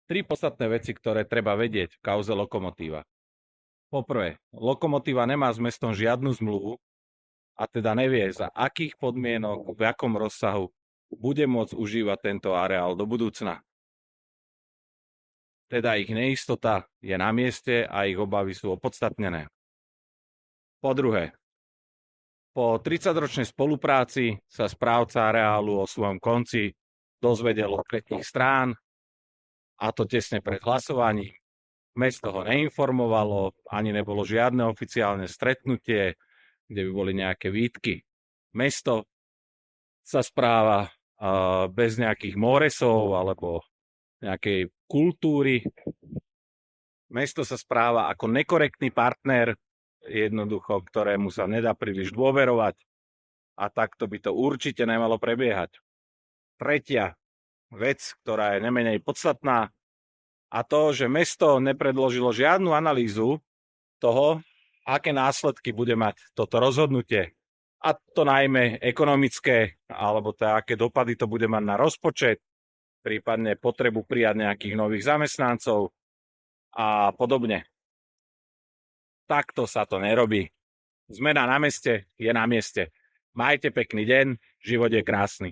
Tri podstatné veci, ktoré treba vedieť v kauze Lokomotíva. Poprvé, Lokomotíva nemá s mestom žiadnu zmluvu a teda nevie, za akých podmienok, v akom rozsahu bude môcť užívať tento areál do budúcna. Teda ich neistota je na mieste a ich obavy sú opodstatnené. Po druhé, po 30-ročnej spolupráci sa správca areálu o svojom konci dozvedel od tretích strán, a to tesne pred hlasovaním. Mesto ho neinformovalo, ani nebolo žiadne oficiálne stretnutie, kde by boli nejaké výtky. Mesto sa správa bez nejakých móresov alebo nejakej kultúry. Mesto sa správa ako nekorektný partner, jednoducho, ktorému sa nedá príliš dôverovať, a takto by to určite nemalo prebiehať. Tretia vec, ktorá je nemenej podstatná, a to, že mesto nepredložilo žiadnu analýzu toho, aké následky bude mať toto rozhodnutie. A to najmä ekonomické, alebo aké dopady to bude mať na rozpočet, prípadne potrebu prijať nejakých nových zamestnancov a podobne. Takto sa to nerobí. Zmena na meste je na mieste. Majte pekný deň, život je krásny.